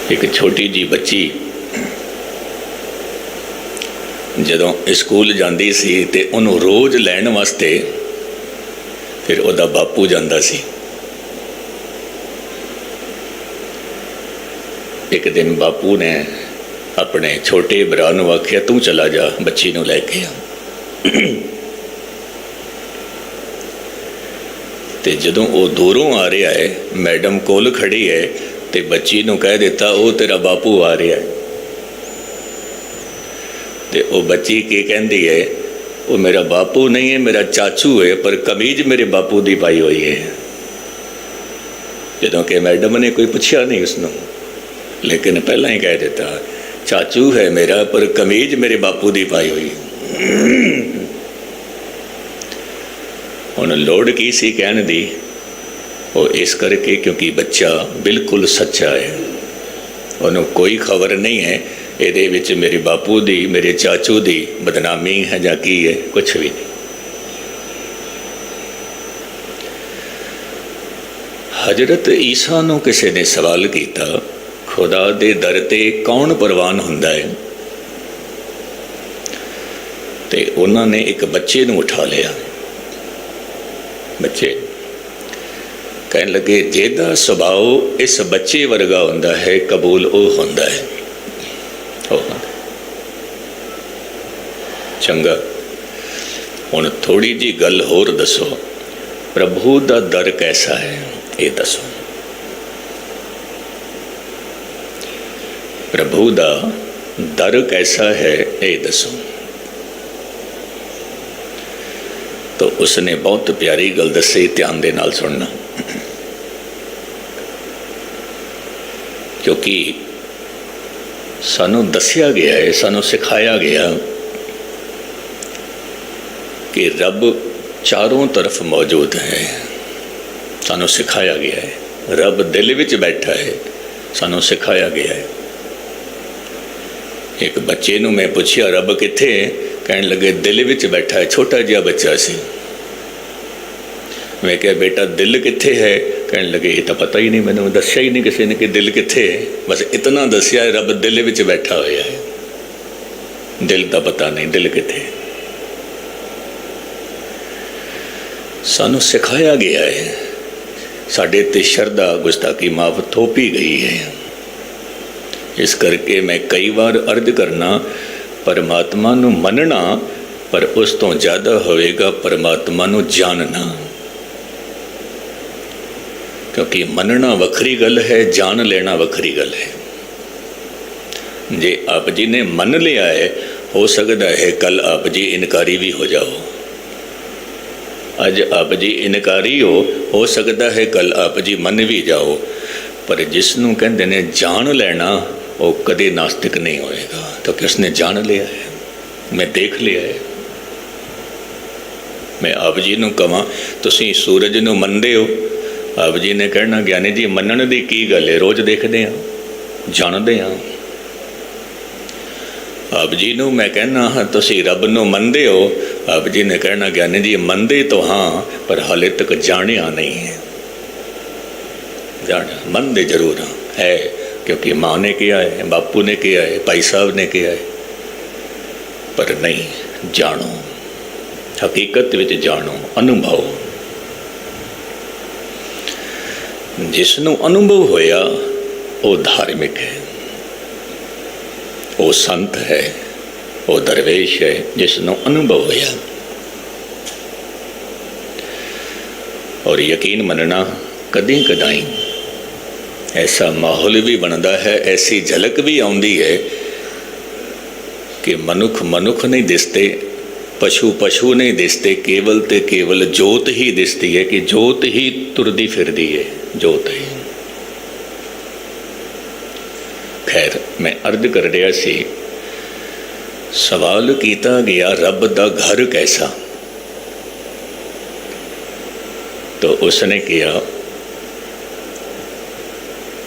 एक छोटी जी बच्ची जदों स्कूल जाती सी ते उन्होंने रोज़ लैण वास्ते फिर उहदा बापू जाता सी। एक दिन बापू ने अपने छोटे भरा नूं आखिया, तू चला जा बच्ची नूं लैके आ। ते जदों वो दूरों आ रहा है, मैडम कोल खड़ी है, ते बच्ची नूं कह दिता वो तेरा बापू आ रहा है। ते वो बच्ची की कहती है, वो मेरा बापू नहीं है, मेरा चाचू है, पर कमीज मेरे बापू की पाई हुई है। जदों कि मैडम ने कोई पूछा नहीं उसनों, लेकिन पहला ही कह दिता चाचू है मेरा, पर कमीज मेरे बापू की पाई हुई। हुण लोड़ की सी कहण दी, वो इस करके क्योंकि बच्चा बिल्कुल सच्चा है, उन्होंने कोई खबर नहीं है ये विच मेरे बापू दी मेरे चाचू दी बदनामी है या की है, कुछ भी नहीं। हजरत ईसा नूं किसी ने सवाल किया, खुदा दे दर ते कौन प्रवान हुंदा है? ते उन्होंने एक बच्चे नूं उठा लिया। बच्चे कहने लगे, जेदा सुभाव इस बच्चे वर्गा हुंदा है, कबूल वो हुंदा है। चंगा, हुण थोड़ी जी गल होर दसो, प्रभु दा दर कैसा है ये दसो। प्रभु दा दर कैसा है ये दसो। तो उसने बहुत प्यारी गल दसी, ध्यान दे नाल सुनना, क्योंकि सानू दसिया गया है, सानू सिखाया गया कि रब चारों तरफ मौजूद है। सानू सिखाया गया है रब दिल विच बैठा है, सानू सिखाया गया है। एक बच्चे नूं मैं पूछिया रब कित्थे है, कहण लगे दिल विच बैठा है। छोटा जिहा बच्चा सी, मैं कहा बेटा दिल कित्थे है, कहण लगे ये तो पता ही नहीं, मैंने दस्या ही नहीं किसी ने कि दिल कित्थे है, बस इतना दस्या है रब दिल विच बैठा होया है, दिल का पता नहीं दिल कित्थे है। सानू सिखाया गया है, साडे ते शरदा गुस्ताखी माफ थोपी गई है। इस करके मैं कई बार अर्ज करना, परमात्मा नू मनना, पर उस तो ज़्यादा होएगा परमात्मा नू जानना। क्योंकि मनना वखरी गल है, जान लेना वखरी गल है। जे आप जी ने मन लिया है, हो सकता है कल आप जी इनकारी भी हो जाओ। अज आप जी इनकारी हो सकता है कल आप जी मन भी जाओ। पर जिसनों कहते ने जान लेना, वो कदे नास्तिक नहीं होएगा, क्योंकि उसने जान लिया है, मैं देख लिया है। मैं आप जी नूं कहां तुसीं सूरज नूं मनदे हो, आप जी ने कहना ज्ञानी जी मनण दी की गल है, रोज़ देखते हैं जानते हैं। आप जी नूं मैं कहना हाँ तुसीं रब नूं मनदे हो, आप जी ने कहना ज्ञानी जी मनदे तो हाँ, पर हाले तक जानिया नहीं है। जाना मनदे जरूर है, क्योंकि माँ ने किया है, बापू ने किया है, भाई साहब ने किया है, पर नहीं जानो, हकीकत विच जानो, अनुभव। जिसनों अनुभव होया वो धार्मिक है, वो संत है, वो दरवेश है, जिसनों अनुभव होया। और यकीन मनना कदी कदाई ऐसा माहौल भी बनता है, ऐसी झलक भी आती है कि मनुख मनुख नहीं दिसते, पशु पशु नहीं दिसते, केवल ते केवल जोत ही दिसती है, कि जोत ही तुरदी फिरदी है, जोत ही। खैर मैं अर्ज कर रहा सी, सवाल किया गया रब दा घर कैसा, तो उसने किया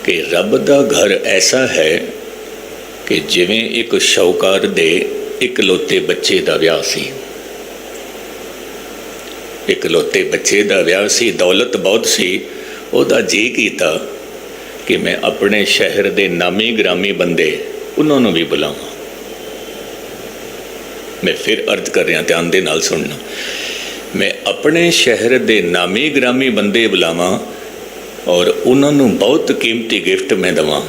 कि रब दा घर ऐसा है कि जिवें एक शौकार दे इकलौते बच्चे का विआह सी। इकलौते बच्चे का विआह सी, दौलत बहुत सी, ओदा जी कीता कि मैं अपने शहर के नामी ग्रामी बंदे उन्होंने भी बुलावां। मैं फिर अर्ज कर रहा, ध्यान दे नाल सुनना। मैं अपने शहर के नामी ग्रामी बंदे बुलावां और उन्होंने बहुत कीमती गिफ्ट मैं देवां।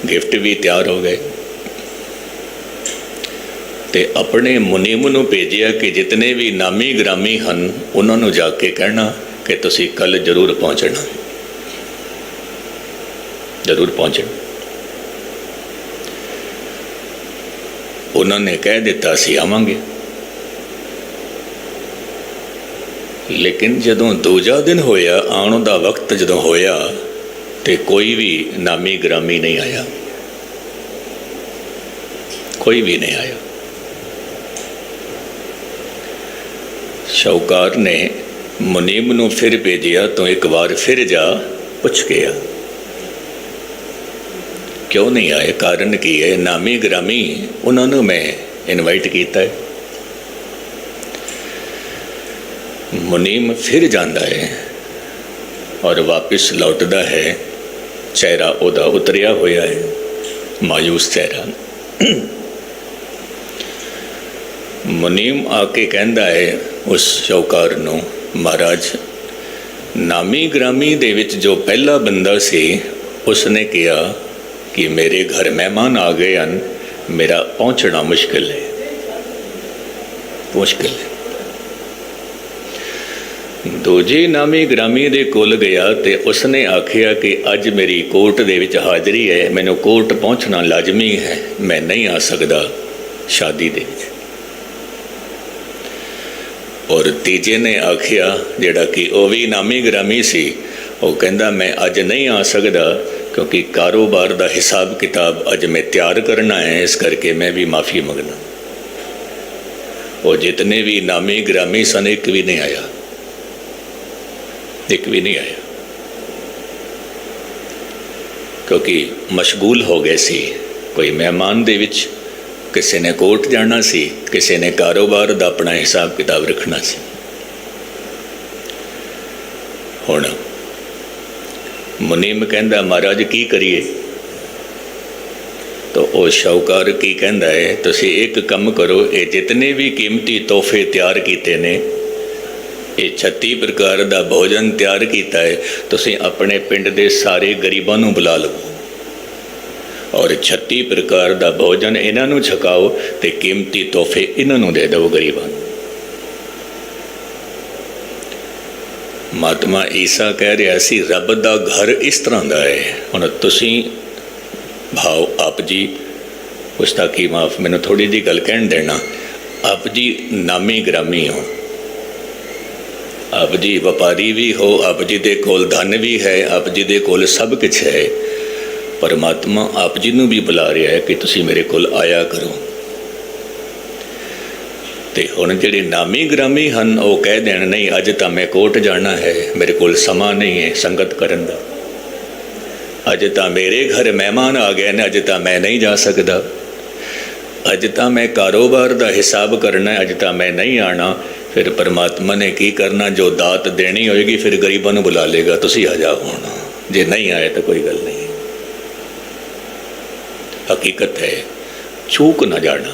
गिफ्ट भी तैयार हो गए ते अपने मुनीम नूं भेजिया कि जितने भी नामी ग्रामी हैं उन्होंने जाके कहना कि तुसीं कल जरूर पहुँचना, जरूर पहुँचना। उन्होंने कह दिता सी आवांगे, लेकिन जदों दूजा दिन होया, आने का वक्त जदों होया तो कोई भी नामी ग्रामी नहीं आया, कोई भी नहीं आया। शाहूकार ने मुनीम नूं फिर भेजिया तो एक बार फिर जा पुछ गया क्यों नहीं आए, कारण की है। नामी ग्रामी उन्होंने मैं इनवाइट किया है। मुनीम फिर जाता है और वापस लौटता है, चेहरा उहदा उतरिया होया है, मायूस चेहरा। मुनीम आके कहता है उस शाहूकार नूं, महाराज नामी ग्रामी दे विच जो पहला बंदा सी उसने कहा कि मेरे घर मेहमान आ गए हैं, मेरा पहुँचना मुश्किल है, मुश्किल है। दूजे नामी ग्रामी दे कोल गया तो उसने आखिया कि अज मेरी कोर्ट दे विच हाज़री है, मैनू कोर्ट पहुँचना लाजमी है, मैं नहीं आ सकता शादी दे विच। और तीजे ने आखिया जिहड़ा कि वह भी नामी ग्रामी सी, वो कहंदा मैं अज नहीं आ सकता क्योंकि कारोबार का हिसाब किताब अज मैं तैयार करना है, इस करके मैं भी माफ़ी मंगना। और जितने भी नामी ग्रामी सन एक भी नहीं आया, एक भी नहीं आया, क्योंकि मशगूल हो गए सी। कोई मेहमान दे विच, किसी ने कोर्ट जाना सी, किसी ने कारोबार का अपना हिसाब किताब रखना सी। हुण मुनीम कहंदा महाराज की करिए, तो वह शाहूकार की कहंदा है, तुसीं एक कम करो, ये जितने भी कीमती तोहफे तैयार किए ने, ये 36 प्रकार का भोजन तैयार किया है, तुसीं अपने पिंड के सारे गरीबां नूं बुला लो और 36 प्रकार का भोजन इन्हों छकाओ तो कीमती तोहफे इन्हों दे दो गरीबां। महात्मा ईसा कह रहा सी रब का घर इस तरह का है। हुण तुसीं भाव आप जी, उसका की माफ़, मैनूं थोड़ी जी गल कहन देना। आप जी नामी ग्रामी हो, आप जी व्यापारी भी हो, आप जी दे कोल धन भी है, आप जी दे कोल सब कुछ है। परमात्मा आप जी नूं भी बुला रहा है कि तुसीं मेरे कोल आया करो। तो हुण जिहड़े नामी ग्रामी हैं वो कह देण नहीं अज तां मैं कोर्ट जाना है, मेरे कोल समा नहीं है संगत करन दा, अज तां मेरे घर मेहमान आ गए ने, अज तां मैं नहीं जा सकता, अज तां मैं कारोबार का हिसाब करना है, अज तां मैं नहीं आना। फिर परमात्मा ने की करना, जो दात देनी होएगी फिर गरीबां नूं बुला लेगा, तुसीं आ जाओ। हुण जे नहीं आए तो कोई गल नहीं। हकीकत है, चूक ना जाना।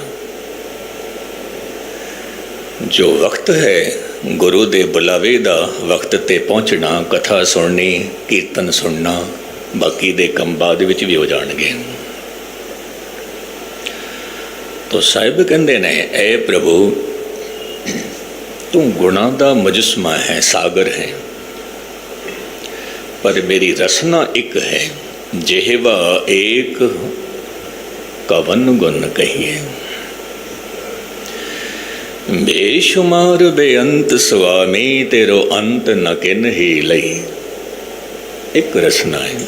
जो वक्त है गुरु दे बुलावे दा, वक्त ते पहुँचना, कथा सुननी, कीर्तन सुनना, बाकी दे कम बाद विच भी हो जाणगे। तो साहिब कहंदे ने, ऐ प्रभु तू गुणा दा मुजस्मा है, सागर है, पर मेरी रसना एक है, जेहवा एक कवन गुण कहिए। बेशुमार बेअंत स्वामी तेरो अंत न किन ही लई। एक रसना है।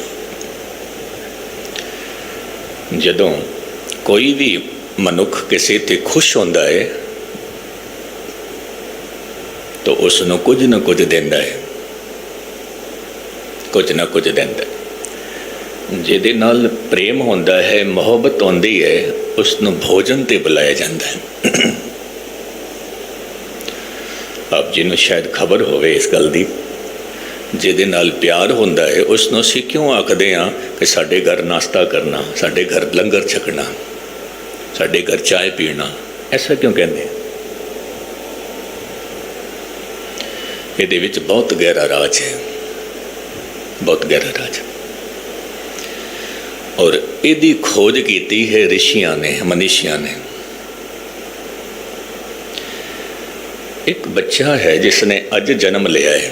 जदों कोई भी मनुख किसी ते खुश होंदा है तो उसनों कुछ न कुछ देंदा है, कुछ न कुछ देंदा है। जिहदे नाल प्रेम होंदा है, मुहब्बत होंदी है, उसनों भोजन ते बुलाया जाता है। ਆਪ ਜੀ ਨੂੰ ਸ਼ਾਇਦ ਖਬਰ ਹੋਵੇ ਇਸ ਗੱਲ ਦੀ, ਜਿਹਦੇ ਨਾਲ ਪਿਆਰ ਹੁੰਦਾ ਹੈ ਉਸ ਨੂੰ ਅਸੀਂ ਕਿਉਂ ਆਖਦੇ ਹਾਂ ਕਿ ਸਾਡੇ ਘਰ ਨਾਸ਼ਤਾ ਕਰਨਾ, ਸਾਡੇ ਘਰ ਲੰਗਰ ਛਕਣਾ, ਸਾਡੇ ਘਰ ਚਾਹ ਪੀਣਾ? ਐਸਾ ਕਿਉਂ ਕਹਿੰਦੇ? ਇਹਦੇ ਵਿੱਚ ਬਹੁਤ ਗਹਿਰਾ ਰਾਜ ਹੈ, ਬਹੁਤ ਗਹਿਰਾ ਰਾਜ। ਔਰ ਇਹਦੀ ਖੋਜ ਕੀਤੀ ਹੈ ਰਿਸ਼ੀਆਂ ਨੇ, ਮਨੀਸ਼ੀਆਂ ਨੇ। ਇੱਕ ਬੱਚਾ ਹੈ ਜਿਸ ਨੇ ਅੱਜ ਜਨਮ ਲਿਆ ਹੈ,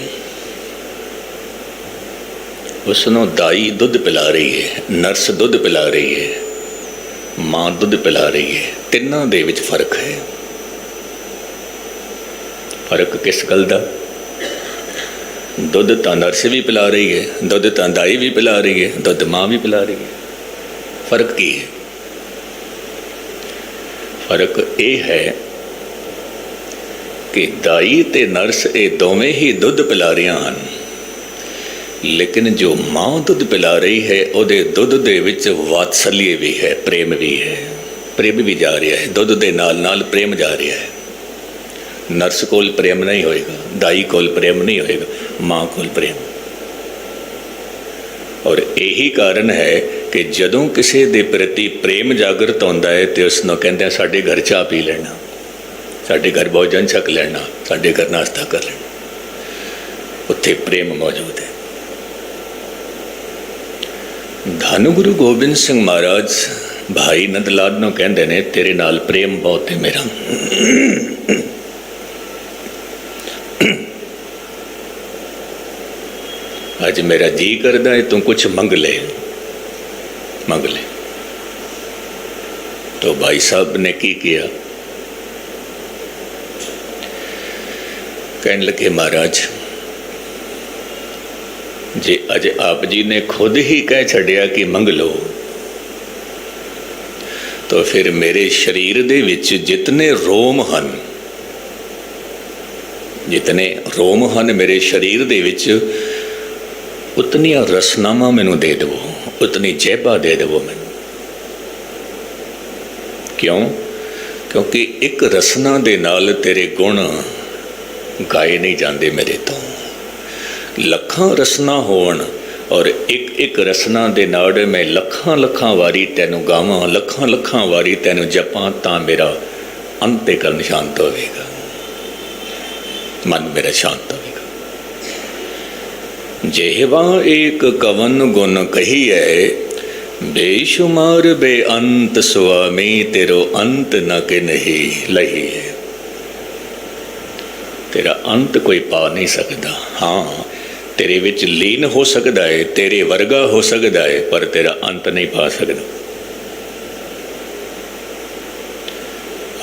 ਉਸ ਨੂੰ ਦਾਈ ਦੁੱਧ ਪਿਲਾ ਰਹੀ ਹੈ, ਨਰਸ ਦੁੱਧ ਪਿਲਾ ਰਹੀ ਹੈ, ਮਾਂ ਦੁੱਧ ਪਿਲਾ ਰਹੀ ਹੈ। ਤਿੰਨਾਂ ਦੇ ਵਿੱਚ ਫਰਕ ਹੈ। ਫਰਕ ਕਿਸ ਗੱਲ ਦਾ? ਦੁੱਧ ਤਾਂ ਨਰਸ ਵੀ ਪਿਲਾ ਰਹੀ ਹੈ, ਦੁੱਧ ਤਾਂ ਦਾਈ ਵੀ ਪਿਲਾ ਰਹੀ ਹੈ, ਦੁੱਧ ਮਾਂ ਵੀ ਪਿਲਾ ਰਹੀ ਹੈ। ਫਰਕ ਕੀ ਹੈ? ਫਰਕ ਇਹ ਹੈ ਕਿ ਦਾਈ ਤੇ ਨਰਸ ਇਹ ਦੋਵੇਂ ਹੀ ਦੁੱਧ ਪਿਲਾ ਰਹੀਆਂ ਹਨ, ਲੇਕਿਨ ਜੋ ਮਾਂ ਦੁੱਧ ਪਿਲਾ ਰਹੀ ਹੈ ਉਹਦੇ ਦੁੱਧ ਦੇ ਵਿੱਚ ਵਾਤਸല്ਯ ਵੀ ਹੈ, ਪ੍ਰੇਮ ਵੀ ਹੈ, ਪ੍ਰੇਮ ਵੀ ਜਾ ਰਿਹਾ ਹੈ, ਦੁੱਧ ਦੇ ਨਾਲ ਨਾਲ ਪ੍ਰੇਮ ਜਾ ਰਿਹਾ ਹੈ। ਨਰਸ ਕੋਲ ਪ੍ਰੇਮ ਨਹੀਂ ਹੋਏਗਾ, ਦਾਈ ਕੋਲ ਪ੍ਰੇਮ ਨਹੀਂ ਹੋਏਗਾ, ਮਾਂ ਕੋਲ ਪ੍ਰੇਮ। ਔਰ ਇਹੀ ਕਾਰਨ ਹੈ ਕਿ ਜਦੋਂ ਕਿਸੇ ਦੇ ਪ੍ਰਤੀ ਪ੍ਰੇਮ ਜਾਗਰਤ ਹੁੰਦਾ ਹੈ ਤੇ ਉਸ ਨੂੰ ਕਹਿੰਦੇ ਸਾਡੇ ਘਰ ਚਾਹ ਪੀ ਲੈਣਾ, ਸਾਡੇ ਘਰ ਭੋਜਨ ਛਕ ਲੈਣਾ, ਸਾਡੇ ਘਰ ਨਾਸ਼ਤਾ ਕਰ ਲੈਣਾ। ਉੱਥੇ ਪ੍ਰੇਮ ਮੌਜੂਦ ਹੈ। ਧੰਨ ਗੁਰੂ ਗੋਬਿੰਦ ਸਿੰਘ ਮਹਾਰਾਜ ਭਾਈ ਨੰਦ ਲਾਲ ਨੂੰ ਕਹਿੰਦੇ ਨੇ ਤੇਰੇ ਨਾਲ ਪ੍ਰੇਮ ਬਹੁਤ ਹੈ ਮੇਰਾ। ਅੱਜ ਮੇਰਾ ਜੀ ਕਰਦਾ ਹੈ ਤੂੰ ਕੁਛ ਮੰਗ ਲੈ, ਮੰਗ ਲੈ। तो भाई साहब ने की किया? कहने लगे महाराज जे अज आप जी ने खुद ही कह छड़िया कि मंग लो, तो फिर मेरे शरीर दे विच जितने रोम हन, जितने रोम हन मेरे शरीर दे विच, उतनियां रसनावां मैनू दे देवो, उतनी जैबा दे देवो मैनू। क्यों? क्योंकि एक रसना दे नाल तेरे गुण गाए नहीं जाते मेरे तो। लखां रसना होण और एक एक रसना दे नाल मैं लखां लखां वारी तैनू गावां, लखां लखां वारी तैनू जपां, तां मेरा अंतःकरण शांत होवेगा, मन मेरा शांत होवेगा। जेहवा एक कवन गुण कही है, बेशुमार बेअंत स्वामी, तेरो अंत न के नहीं लही है। तेरा अंत कोई पा नहीं सकता। हाँ, तेरे विच लीन हो सकता है, तेरे वर्गा हो सकता है, पर तेरा अंत नहीं पा सकता।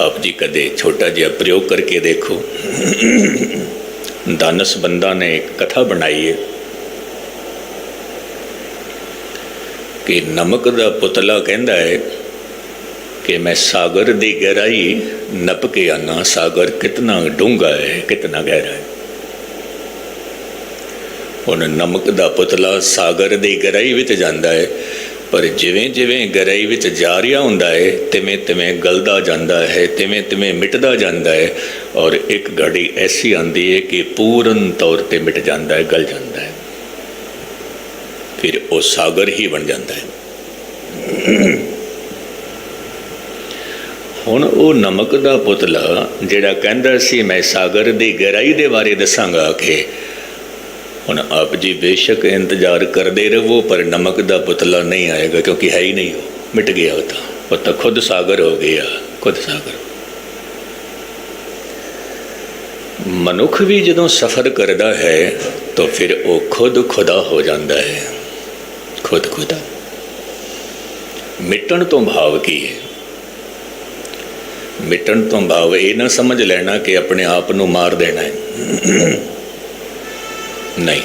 आप जी कदे छोटा जिहा प्रयोग करके देखो। दानस बंदा ने एक कथा बनाई है कि नमक दा पुतला कहता है कि मैं सागर दी गहराई नप के आना, सागर कितना डूंगा है, कितना गहरा है। हुण नमक दा पुतला सागर दी गहराई विच जांदा है, पर जिवें जिवें गहराई विच जा रहा हुंदा है तिवें तिवें गलदा जांदा है, तिवें तिवें मिटदा जांदा है, और एक घड़ी ऐसी आंदी है कि पूर्ण तौर पर मिट जाता है, गल जाता है, फिर वो सागर ही बन जाता है। हुण वो नमक दा पुतला जिहड़ा कहंदा सी मैं सागर दी गहराई दे बारे दसांगा कि हुण आप जी बेशक इंतजार करते रहो, पर नमक दा पुतला नहीं आएगा, क्योंकि है ही नहीं, वो मिट गया, वो तो खुद सागर हो गया, खुद सागर। मनुख भी जदों सफ़र करता है तो फिर वो खुद खुदा हो जाता है, खुद खुदा। मिटण तो भाव की है? मिटण तो भाव ये ना समझ लेना कि अपने आप नू मार देना है। नहीं,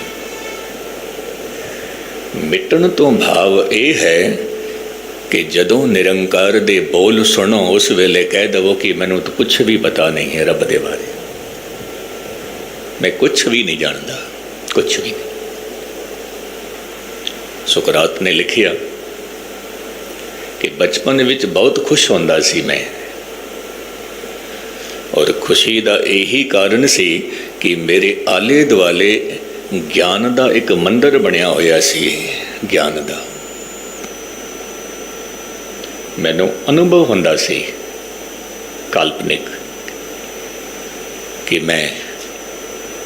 मिटण तो भाव ये है कि जदों निरंकार दे बोल सुनो उस वेले कह दवो कि मैनू तो कुछ भी पता नहीं है रब दे बारे, मैं कुछ भी नहीं जानता, कुछ भी नहीं। सुकरात ने लिखिया कि बचपन विच बहुत खुश होंदा सी मैं, और खुशी का यही कारण सी कि मेरे आले दुआले ज्ञान का एक मंदिर बनया होया सी। ज्ञान का मैनू अनुभव हुंदा सी काल्पनिक कि मैं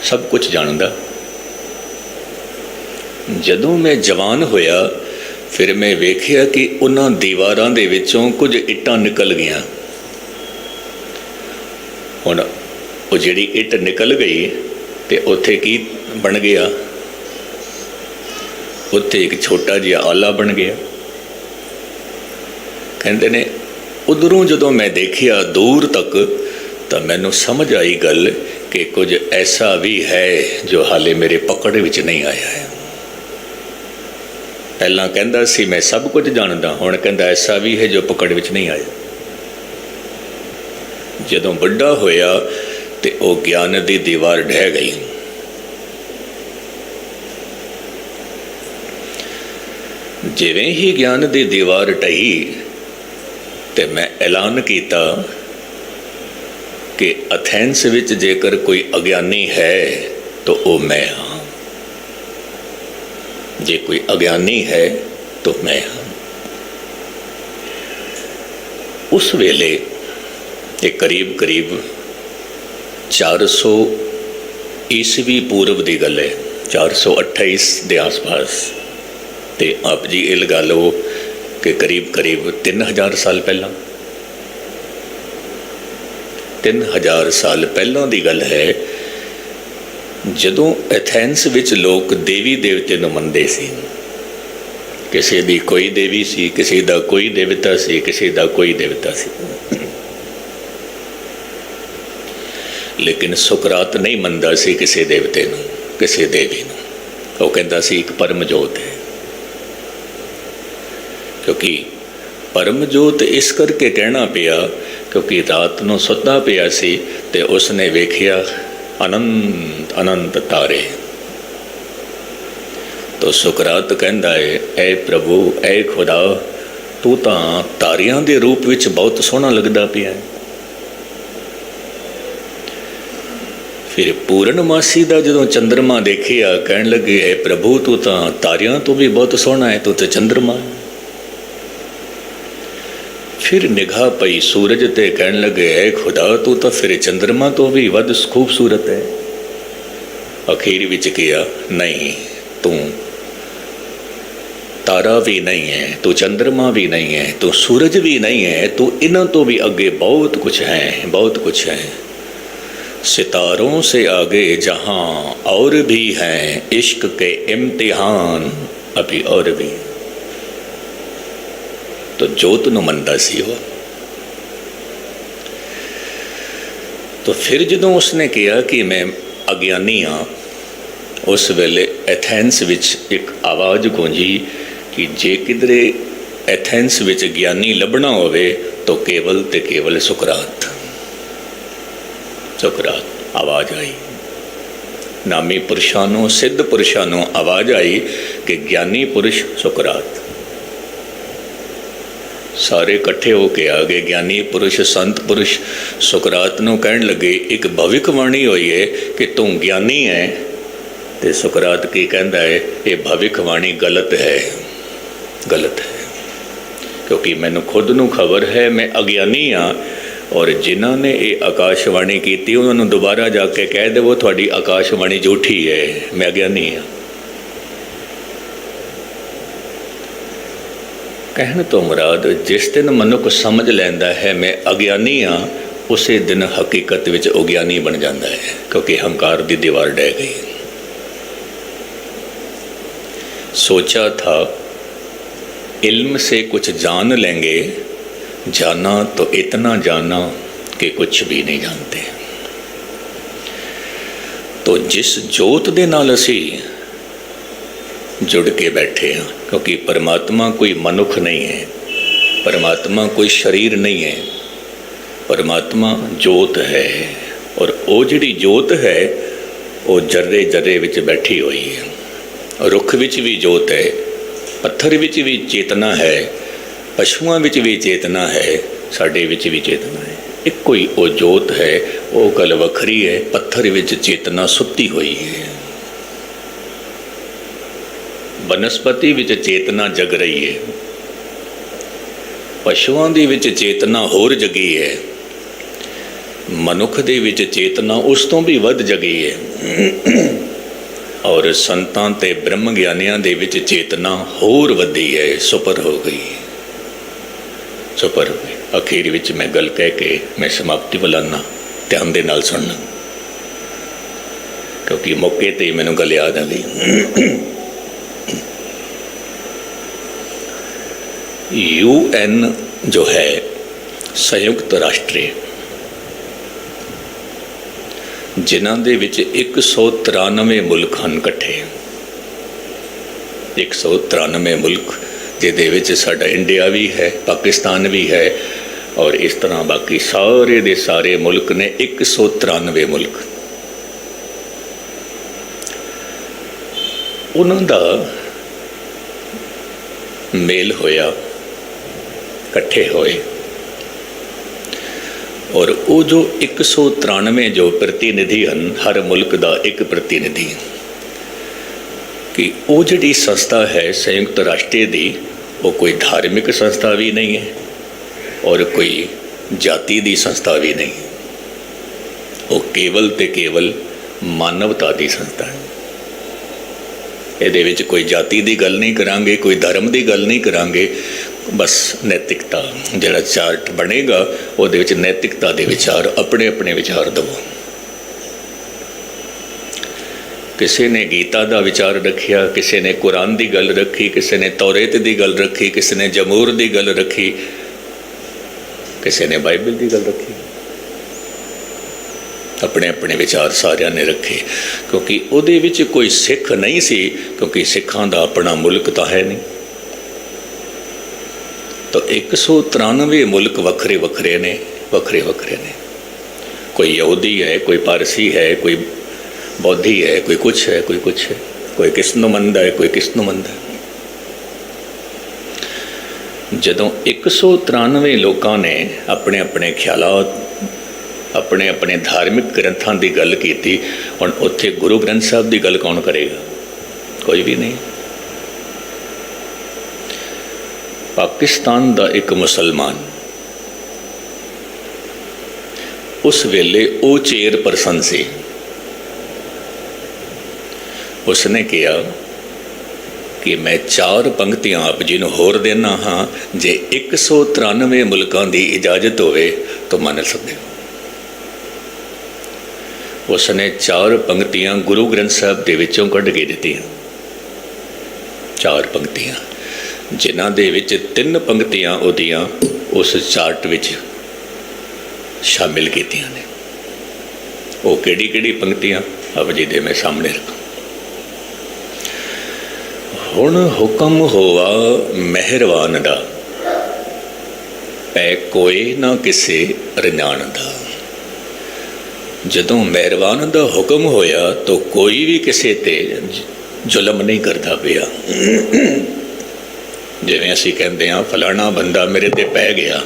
सब कुछ जानदा। जदों मैं जवान होया फिर मैं वेखिया कि उन्हां दीवारां दे विचों कुछ इट्टां निकल गईयां। हुण वो जिहड़ी इट निकल गई तो उत्थे की बन गया, उत्थे एक छोटा जिहा आला बन गया। कहते ने उधरों जदों मैं देखिया दूर तक तो मैनू समझ आई गल कि कुछ ऐसा भी है जो हाले मेरे पकड़ विच नहीं आया है। पहला कहता सी मैं सब कुछ जानदा, हुण कहता ऐसा भी है जो पकड़ विच नहीं आया। जदों बड़ा होया तो वह ज्ञान की दीवार ढह गई। जिवें ही ज्ञान की दीवार ढही तो मैं ऐलान किया कि एथेंस विच जेकर कोई अज्ञानी है तो वह मैं हाँ। जे कोई अज्ञानी है तो मैं हाँ। उस वेले एक करीब करीब 400 ईस्वी पूर्व की गल है, 428 के आस पास। तो आप जी ये लगा लो कि करीब करीब 3000 साल पहला, 3000 साल पहलों की गल है, जदों एथेंस विच लोग देवी देवते नूं मनदे सी। किसी दी कोई देवी सी, किसी दा कोई देवता सी, किसी दा कोई देवता सी। लेकिन सुकरात नहीं मनदा सी किसी देवते नूं, किसी देवी नूं। वो कहता सी एक परमजोत है। क्योंकि परमजोत इस करके कहना पिया क्योंकि रात नूं सुत्ता पिया सी ते उसने वेखिया अनंत अनंत तारे। तो सुकरात कहंदा है ऐ प्रभु ऐ खुदा तू तां तारियां दे रूप विच बहुत सोहना लगदा पिया। फिर पूर्णमासी का जदों चंद्रमा देखिया कहन लगे ऐ प्रभु तू तां तारियां तो भी बहुत सोहना है, तू तो चंद्रमा है। फिर निगाह पई सूरज ते कहन लगे है खुदा तू तो फिर चंद्रमा तो भी वध खूबसूरत है। अखीर विच किया नहीं, तू तारा भी नहीं है, तू चंद्रमा भी नहीं है, तू सूरज भी नहीं है, तू इन्हां तो भी आगे बहुत कुछ है, बहुत कुछ है। सितारों से आगे जहां और भी हैं इश्क के इम्तिहान अभी और भी। तो जोत नूं मनदा सी वो। तो फिर जदों उसने कहा कि मैं अज्ञानी हाँ, उस वेले एथेंस विच एक आवाज़ गूंजी कि जे किधरे एथेंस विच ज्ञानी लभना होवे तो केवल ते केवल सुकरात। सुकरात आवाज़ आई, नामी पुरुषां सिद्ध पुरुषां आवाज़ आई कि ज्ञानी पुरुष सुकरात। सारे इकट्ठे होके आ गए। ज्ञानी पुरुष संत पुरुष सुकरात नूं कहण लगे एक भविष्यवाणी हुई है कि तू ज्ञानी है। तो सुकरात की कहता है ये भविष्यवाणी गलत है, गलत है। क्योंकि मैनू खुद नूं खबर है मैं अज्ञानी हाँ और जिन्हों ने ये आकाशवाणी की उन्होंने दोबारा जाके कह देवो थोड़ी आकाशवाणी झूठी है, मैं अज्ञानी हाँ। कहने तो मुराद जिस दिन मनुख समझ लैंदा है मैं अज्ञानी हाँ उस दिन हकीकत विच अज्ञानी बन जाता है, क्योंकि हंकार की दीवार ढह गई। सोचा था इल्म से कुछ जान लेंगे, जाना तो इतना जाना कि कुछ भी नहीं जानते। तो जिस जोत दे नाल असी जुड़ के बैठे हैं, क्योंकि परमात्मा कोई मनुख नहीं है, परमात्मा कोई शरीर नहीं है, परमात्मा जोत है। और वो जिहड़ी जोत है वो जर्रे जर्रे विच बैठी हुई है। रुख विच भी जोत है, पत्थर विच भी चेतना है, पशुओं विच भी चेतना है, साडे विच भी चेतना है। ਇੱਕੋ ਹੀ ਉਹ ਜੋਤ ਹੈ। ਉਹ ਗੱਲ ਵੱਖਰੀ ਹੈ, ਪੱਥਰ ਵਿੱਚ ਚੇਤਨਾ ਸੁੱਤੀ ਹੋਈ ਹੈ। ਬਨਸਪਤੀ ਵਿੱਚ ਚੇਤਨਾ ਜਗ ਰਹੀ ਹੈ, ਪਸ਼ੂਆਂ ਦੇ ਵਿੱਚ ਚੇਤਨਾ ਹੋਰ ਜਗੀ ਹੈ, ਮਨੁੱਖ ਦੇ ਵਿੱਚ ਚੇਤਨਾ ਉਸ ਤੋਂ ਵੀ ਵੱਧ ਜਗੀ ਹੈ, ਔਰ ਸੰਤਾਂ ਤੇ ਬ੍ਰਹਮ ਗਿਆਨੀਆਂ ਦੇ ਵਿੱਚ ਚੇਤਨਾ ਹੋਰ ਵੱਧੀ ਹੈ, ਸੁਪਰ ਹੋ ਗਈ, ਸੁਪਰ ਹੋ ਗਈ। ਅਖੀਰ ਵਿੱਚ ਮੈਂ ਗੱਲ ਕਹਿ ਕੇ ਮੈਂ ਸਮਾਪਤੀ ਵੱਲ ਆਉਣਾ, ਧਿਆਨ ਦੇ ਨਾਲ ਸੁਣਨਾ, ਕਿਉਂਕਿ ਮੌਕੇ 'ਤੇ ਮੈਨੂੰ ਗੱਲ ਯਾਦ ਆ ਗਈ। UN ਜੋ ਹੈ ਸੰਯੁਕਤ ਰਾਸ਼ਟਰ, ਜਿਨ੍ਹਾਂ ਦੇ ਵਿੱਚ 193 ਮੁਲਕ ਹਨ ਇਕੱਠੇ, 193 ਮੁਲਕ, ਜਿਹਦੇ ਵਿੱਚ ਸਾਡਾ ਇੰਡੀਆ ਵੀ ਹੈ, ਪਾਕਿਸਤਾਨ ਵੀ ਹੈ, ਔਰ ਇਸ ਤਰ੍ਹਾਂ ਬਾਕੀ ਸਾਰੇ ਦੇ ਸਾਰੇ ਮੁਲਕ ਨੇ। 193 ਮੁਲਕ, ਉਹਨਾਂ ਦਾ ਮੇਲ ਹੋਇਆ, ਇਕੱਠੇ ਹੋਏ, ਔਰ ਉਹ ਜੋ 193 ਜੋ ਪ੍ਰਤੀਨਿਧੀ ਹਨ, ਹਰ ਮੁਲਕ ਦਾ ਇੱਕ ਪ੍ਰਤੀਨਿਧੀ, ਕਿ ਉਹ ਜਿਹੜੀ ਸੰਸਥਾ ਹੈ ਸੰਯੁਕਤ ਰਾਸ਼ਟਰ ਦੀ, ਉਹ ਕੋਈ ਧਾਰਮਿਕ ਸੰਸਥਾ ਵੀ ਨਹੀਂ ਹੈ ਔਰ ਕੋਈ ਜਾਤੀ ਦੀ ਸੰਸਥਾ ਵੀ ਨਹੀਂ, ਉਹ ਕੇਵਲ ਤੇ ਕੇਵਲ ਮਾਨਵਤਾ ਦੀ ਸੰਸਥਾ ਹੈ। ਇਹਦੇ ਵਿੱਚ ਕੋਈ ਜਾਤੀ ਦੀ ਗੱਲ ਨਹੀਂ ਕਰਾਂਗੇ, ਕੋਈ ਧਰਮ ਦੀ ਗੱਲ ਨਹੀਂ ਕਰਾਂਗੇ, ਬਸ ਨੈਤਿਕਤਾ, ਜਿਹੜਾ ਚਾਰਟ ਬਣੇਗਾ ਉਹਦੇ ਵਿੱਚ ਨੈਤਿਕਤਾ ਦੇ ਵਿਚਾਰ, ਆਪਣੇ ਆਪਣੇ ਵਿਚਾਰ ਦੇਵੋ। ਕਿਸੇ ਨੇ ਗੀਤਾ ਦਾ ਵਿਚਾਰ ਰੱਖਿਆ, ਕਿਸੇ ਨੇ ਕੁਰਾਨ ਦੀ ਗੱਲ ਰੱਖੀ, ਕਿਸੇ ਨੇ ਤੌਰੇਤ ਦੀ ਗੱਲ ਰੱਖੀ, ਕਿਸੇ ਨੇ ਜ਼ਬੂਰ ਦੀ ਗੱਲ ਰੱਖੀ, ਕਿਸੇ ਨੇ ਬਾਈਬਲ ਦੀ ਗੱਲ ਰੱਖੀ, ਆਪਣੇ ਆਪਣੇ ਵਿਚਾਰ ਸਾਰਿਆਂ ਨੇ ਰੱਖੇ, ਕਿਉਂਕਿ ਉਹਦੇ ਵਿੱਚ ਕੋਈ ਸਿੱਖ ਨਹੀਂ ਸੀ, ਕਿਉਂਕਿ ਸਿੱਖਾਂ ਦਾ ਆਪਣਾ ਮੁਲਕ ਤਾਂ ਹੈ ਨਹੀਂ। ਤਾਂ 193 ਮੁਲਕ ਵੱਖਰੇ ਵੱਖਰੇ ਨੇ, ਵੱਖਰੇ ਵੱਖਰੇ ਨੇ। ਕੋਈ ਯਹੂਦੀ ਹੈ, ਕੋਈ ਪਾਰਸੀ ਹੈ, ਕੋਈ ਬੌਧੀ ਹੈ, ਕੋਈ ਕੁਛ ਹੈ, ਕੋਈ ਕੁਛ ਹੈ, ਕੋਈ ਕਿਸ ਨੂੰ ਮੰਨਦਾ ਹੈ, ਕੋਈ ਕਿਸ ਨੂੰ ਮੰਨਦਾ ਹੈ। ਜਦੋਂ 193 ਲੋਕਾਂ ਨੇ ਆਪਣੇ ਆਪਣੇ ਖਿਆਲਾਤ, ਆਪਣੇ ਆਪਣੇ ਧਾਰਮਿਕ ਗ੍ਰੰਥਾਂ ਦੀ ਗੱਲ ਕੀਤੀ, ਹੁਣ ਉੱਥੇ ਗੁਰੂ ਗ੍ਰੰਥ ਸਾਹਿਬ ਦੀ ਗੱਲ ਕੌਣ ਕਰੇਗਾ? ਕੋਈ ਵੀ ਨਹੀਂ। ਪਾਕਿਸਤਾਨ ਦਾ ਇੱਕ ਮੁਸਲਮਾਨ, ਉਸ ਵੇਲੇ ਉਹ ਚੇਅਰਪਰਸਨ ਸੀ, ਉਸਨੇ ਕਿਹਾ ਕਿ ਮੈਂ 4 ਪੰਕਤੀਆਂ ਆਪ ਜੀ ਨੂੰ ਹੋਰ ਦੇਣਾ ਹਾਂ, ਜੇ 193 ਮੁਲਕਾਂ ਦੀ ਇਜਾਜ਼ਤ ਹੋਵੇ ਤਾਂ ਮੰਨ ਸਕਦੇ ਹੋ। ਉਸਨੇ 4 ਪੰਕਤੀਆਂ ਗੁਰੂ ਗ੍ਰੰਥ ਸਾਹਿਬ ਦੇ ਵਿੱਚੋਂ ਕੱਢ ਕੇ ਦਿੱਤੀਆਂ, 4 ਪੰਕਤੀਆਂ, ਜਿਨ੍ਹਾਂ ਦੇ ਵਿੱਚ 3 ਪੰਕਤੀਆਂ ਉਹਦੀਆਂ ਉਸ ਚਾਰਟ ਵਿੱਚ ਸ਼ਾਮਿਲ ਕੀਤੀਆਂ ਨੇ। ਉਹ ਕਿਹੜੀ ਕਿਹੜੀ ਪੰਕਤੀਆਂ ਆਪ ਜੀ ਦੇ ਮੈਂ ਸਾਹਮਣੇ ਰੱਖਾਂ। ਹੁਣ ਹੁਕਮ ਹੋਵਾ ਮਿਹਰਬਾਨ ਦਾ, ਪੈ ਕੋਈ ਨਾ ਕਿਸੇ ਰਣਾਣ ਦਾ। ਜਦੋਂ ਮਿਹਰਬਾਨ ਦਾ ਹੁਕਮ ਹੋਇਆ ਤਾਂ ਕੋਈ ਵੀ ਕਿਸੇ 'ਤੇ ਜ਼ੁਲਮ ਨਹੀਂ ਕਰਦਾ ਪਿਆ। ਜਿਵੇਂ ਅਸੀਂ ਕਹਿੰਦੇ ਹਾਂ ਫਲਾਣਾ ਬੰਦਾ ਮੇਰੇ 'ਤੇ ਪੈ ਗਿਆ,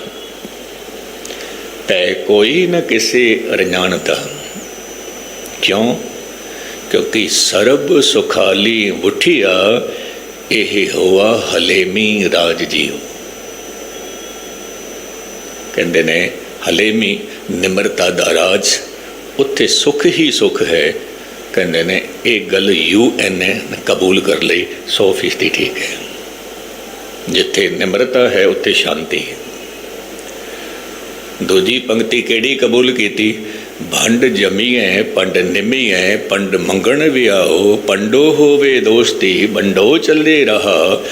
ਪੈ ਕੋਈ ਨਾ ਕਿਸੇ ਰਣਾਣ ਦਾ। ਕਿਉਂ? ਕਿਉਂਕਿ ਸਰਬ ਸੁਖਾਲੀ ਉਠਿਆ, ਇਹ ਹੋਆ ਹਲੇਮੀ ਰਾਜ ਜੀਓ। ਕਹਿੰਦੇ ਨੇ ਹਲੇਮੀ ਨਿਮਰਤਾ ਦਾ ਰਾਜ, ਉੱਥੇ ਸੁੱਖ ਹੀ ਸੁੱਖ ਹੈ। ਕਹਿੰਦੇ ਨੇ ਇਹ ਗੱਲ UN ਨੇ ਕਬੂਲ ਕਰ ਲਈ, 100% ਠੀਕ ਹੈ। ਜਿੱਥੇ ਨਿਮਰਤਾ ਹੈ ਉੱਥੇ ਸ਼ਾਂਤੀ ਹੈ। ਦੂਜੀ ਪੰਕਤੀ ਕਿਹੜੀ ਕਬੂਲ ਕੀਤੀ? ਭੰਡ ਜਮੀਐ ਪੰਡ ਨਿਮੀਐ, ਪੰਡ ਮੰਗਣ ਵਿਆਹੋ, ਪੰਡੋ ਹੋਵੇ ਦੋਸਤੀ, ਬੰਡੋ ਚੱਲੇ ਰਹਾ,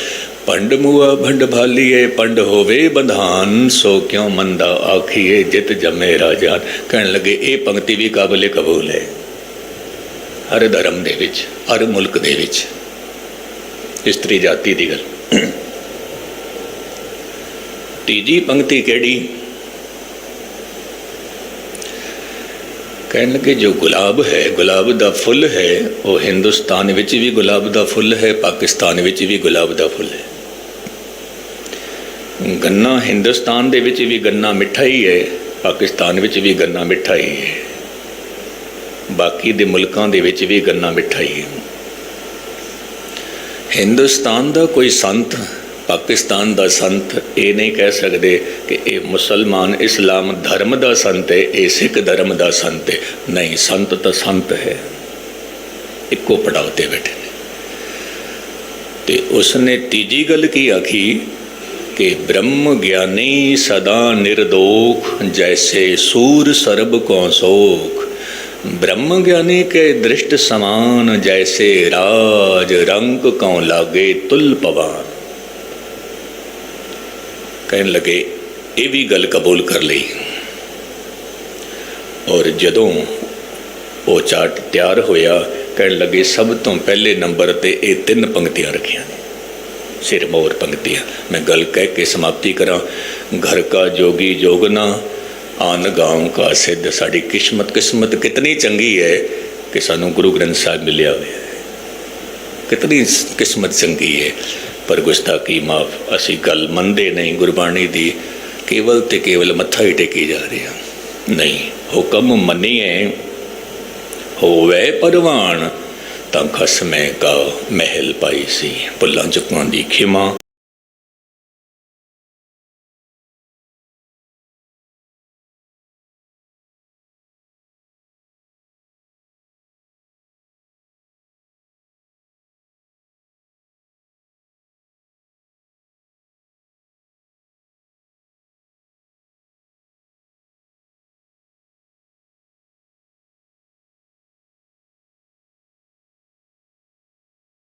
ਪੰਡ ਮੂਆ ਭੰਡ ਭਾਲੀਏ, ਪੰਡ ਹੋਵੇ ਬੰਧਾਨ, ਸੋ ਕਿਉਂ ਮੰਦਾ ਆਖੀਏ ਜਿਤ ਜਮੇ ਰਾਜਾਨ। ਕਹਿਣ ਲੱਗੇ ਇਹ ਪੰਕਤੀ ਵੀ ਕਾਬਲੇ ਕਬੂਲ ਹੈ ਹਰ ਧਰਮ ਦੇ ਵਿੱਚ, ਹਰ ਮੁਲਕ ਦੇ ਵਿੱਚ। ਇਸਤਰੀ ਜਾਤੀ ਦੀ ਗੱਲ। ਤੀਜੀ ਪੰਕਤੀ ਕਿਹੜੀ? ਕਹਿਣ ਲੱਗੇ ਜੋ ਗੁਲਾਬ ਹੈ, ਗੁਲਾਬ ਦਾ ਫੁੱਲ ਹੈ, ਉਹ ਹਿੰਦੁਸਤਾਨ ਵਿੱਚ ਵੀ ਗੁਲਾਬ ਦਾ ਫੁੱਲ ਹੈ, ਪਾਕਿਸਤਾਨ ਵਿੱਚ ਵੀ ਗੁਲਾਬ ਦਾ ਫੁੱਲ ਹੈ। ਗੰਨਾ ਹਿੰਦੁਸਤਾਨ ਦੇ ਵਿੱਚ ਵੀ ਗੰਨਾ ਮਿੱਠਾ ਹੀ ਹੈ, ਪਾਕਿਸਤਾਨ ਵਿੱਚ ਵੀ ਗੰਨਾ ਮਿੱਠਾ ਹੀ ਹੈ, ਬਾਕੀ ਦੇ ਮੁਲਕਾਂ ਦੇ ਵਿੱਚ ਵੀ ਗੰਨਾ ਮਿੱਠਾ ਹੀ ਹੈ। ਹਿੰਦੁਸਤਾਨ ਦਾ ਕੋਈ ਸੰਤ ਪਾਕਿਸਤਾਨ ਦਾ ਸੰਤ ਇਹ ਨਹੀਂ ਕਹਿ ਸਕਦੇ ਕਿ ਇਹ ਮੁਸਲਮਾਨ ਇਸਲਾਮ ਧਰਮ ਦਾ ਸੰਤ ਹੈ, ਇਹ ਸਿੱਖ ਧਰਮ ਦਾ ਸੰਤ ਹੈ। ਨਹੀਂ, ਸੰਤ ਤਾਂ ਸੰਤ ਹੈ, ਇੱਕੋ ਪੜਾਅ 'ਤੇ ਬੈਠੇ ਨੇ। ਤੇ ਉਸਨੇ ਤੀਜੀ ਗੱਲ ਕੀ ਆਖੀ ਕਿ ਬ੍ਰਹਮ ਗਿਆਨੀ ਸਦਾ ਨਿਰਦੋਖ ਜੈਸੇ ਸੂਰ ਸਰਬ ਕੋ ਸੋਖ। ब्रह्म ज्ञानी के दृष्ट समान जैसे राज रंग कौ लागे तुल पवान। कहने लगे ये भी गल कबूल कर ली। और जदों वो चार्ट तैयार होया कहने लगे सब तो पहले नंबर ते ये 3 पंक्तियां रखियां ने, सिर मोर पंक्तियां। मैं गल कह के समाप्ति करा। घर का जोगी जोगना आन गाँव का सिद्ध। साड़ी किस्मत कितनी चंगी है कि सानू गुरु ग्रंथ साहिब मिलिया हुआ है, कितनी किस्मत चंगी है। पर गुस्ताखी माफ, असी गल मनते नहीं गुरबाणी दी, केवल ते केवल मत्था ही टेकी जा रहे हैं। नहीं, हुक्म मनीए होवे परवान तां खसमे का महल पाई सी। भुल्लां चुकां दी खिमा।